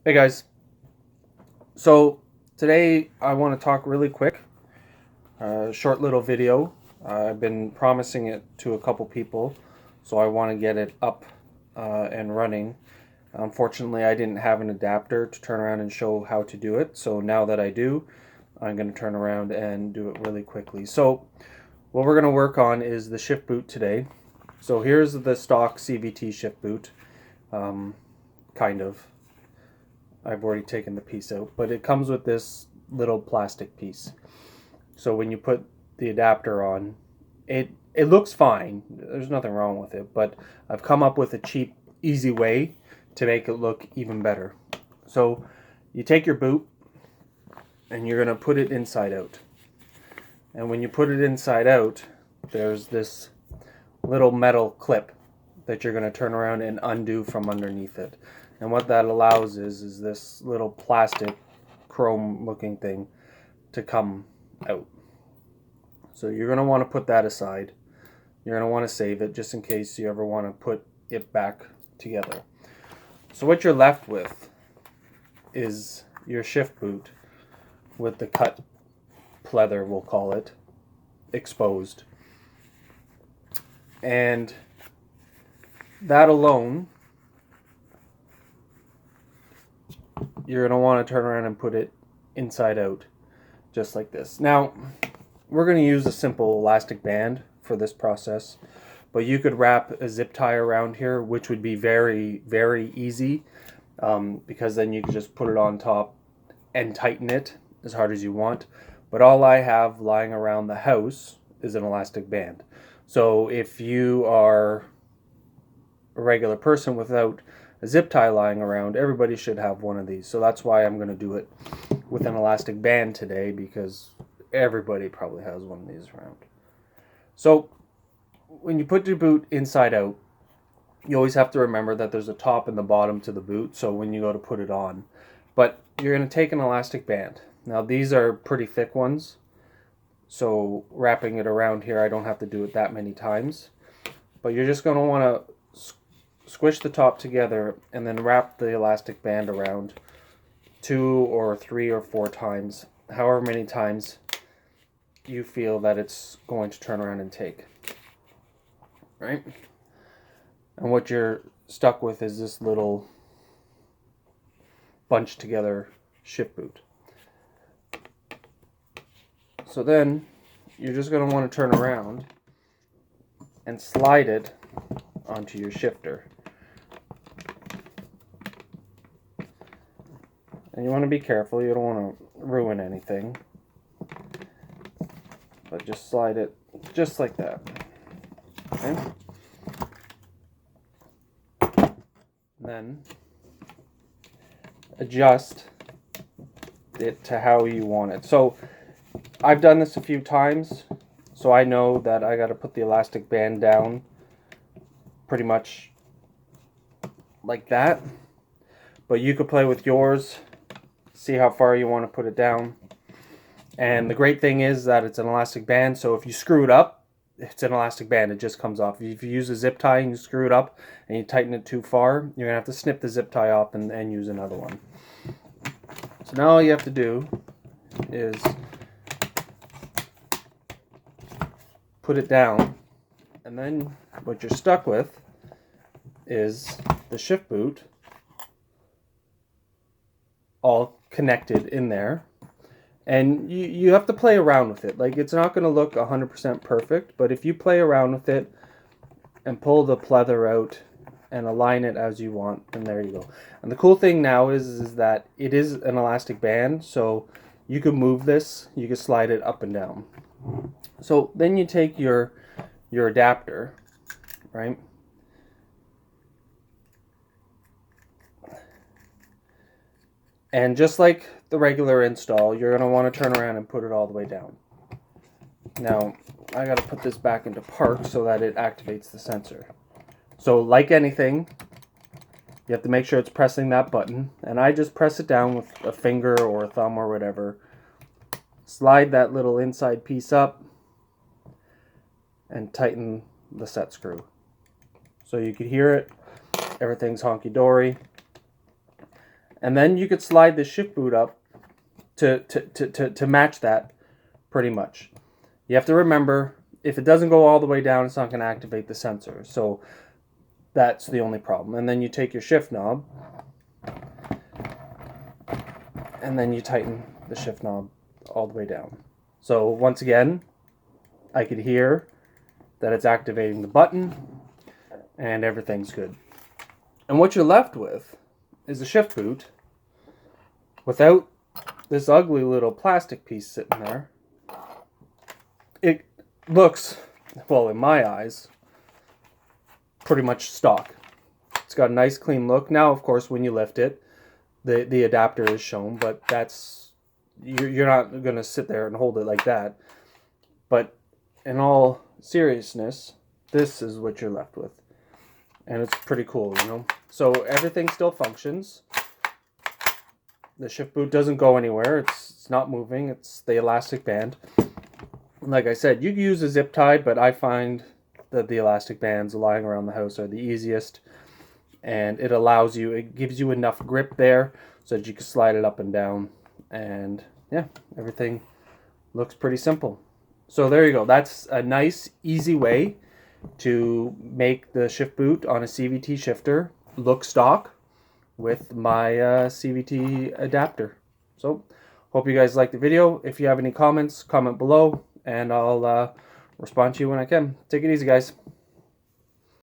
Hey guys, so today I want to talk really quick, short little video. I've been promising it to a couple people, so I want to get it up and running. Unfortunately, I didn't have an adapter to turn around and show how to do it, so now that I do, I'm going to turn around and do it really quickly. So what we're going to work on is the shift boot today. So here's the stock CVT shift boot, kind of. I've already taken the piece out, but it comes with this little plastic piece. So when you put the adapter on, it looks fine. There's nothing wrong with it, but I've come up with a cheap, easy way to make it look even better. So you take your boot and you're going to put it inside out. And when you put it inside out, there's this little metal clip that you're going to turn around and undo from underneath it. And what that allows is this little plastic chrome looking thing to come out. So you're going to want to put that aside. You're going to want to save it just in case you ever want to put it back together. So what you're left with is your shift boot with the cut pleather, we'll call it, exposed. And that alone, you're going to want to turn around and put it inside out, just like this. Now, we're going to use a simple elastic band for this process, but you could wrap a zip tie around here, which would be very, very easy, because then you could just put it on top and tighten it as hard as you want. But all I have lying around the house is an elastic band. So if you are a regular person without a zip tie lying around, everybody should have one of these. So that's why I'm going to do it with an elastic band today, because everybody probably has one of these around. So when you put your boot inside out, you always have to remember that there's a top and the bottom to the boot, so when you go to put it on. But you're going to take an elastic band. Now these are pretty thick ones, so wrapping it around here, I don't have to do it that many times. But you're just going to want to squish the top together and then wrap the elastic band around 2 or 3 or 4 times, however many times you feel that it's going to turn around and take. Right? And what you're stuck with is this little bunched together shift boot. So then you're just going to want to turn around and slide it onto your shifter. And you want to be careful, you don't want to ruin anything. But just slide it just like that. Okay? Then adjust it to how you want it. So I've done this a few times, so I know that I got to put the elastic band down pretty much like that. But you could play with yours, see how far you want to put it down. And the great thing is that it's an elastic band, so if you screw it up, it's an elastic band, it just comes off. If you use a zip tie and you screw it up and you tighten it too far, you're going to have to snip the zip tie off and use another one. So now all you have to do is put it down, and then what you're stuck with is the shift boot all connected in there. And you have to play around with it. Like, it's not going to look 100% perfect, but if you play around with it and pull the pleather out and align it as you want, then there you go. And the cool thing now is that it is an elastic band, so you can move this, you can slide it up and down. So then you take your adapter, right? And just like the regular install, you're going to want to turn around and put it all the way down. Now, I got to put this back into park so that it activates the sensor. So like anything, you have to make sure it's pressing that button. And I just press it down with a finger or a thumb or whatever. Slide that little inside piece up and tighten the set screw. So you can hear it. Everything's honky-dory. And then you could slide the shift boot up to match that pretty much. You have to remember, if it doesn't go all the way down, it's not going to activate the sensor. So that's the only problem. And then you take your shift knob and then you tighten the shift knob all the way down. So once again, I could hear that it's activating the button and everything's good. And what you're left with is a shift boot without this ugly little plastic piece sitting there. It looks, well, in my eyes, pretty much stock. It's got a nice clean look. Now, of course, when you lift it, the adapter is shown, but that's, you're not going to sit there and hold it like that. But in all seriousness, this is what you're left with. And it's pretty cool, you know. So everything still functions. The shift boot doesn't go anywhere. It's not moving. It's the elastic band. Like I said, you can use a zip tie, but I find that the elastic bands lying around the house are the easiest. And it allows you, it gives you enough grip there so that you can slide it up and down. And yeah, everything looks pretty simple. So there you go. That's a nice, easy way to make the shift boot on a CVT shifter look stock with my CVT adapter. So hope you guys liked the video. If you have any comments, comment below, and I'll respond to you when I can. Take it easy, guys.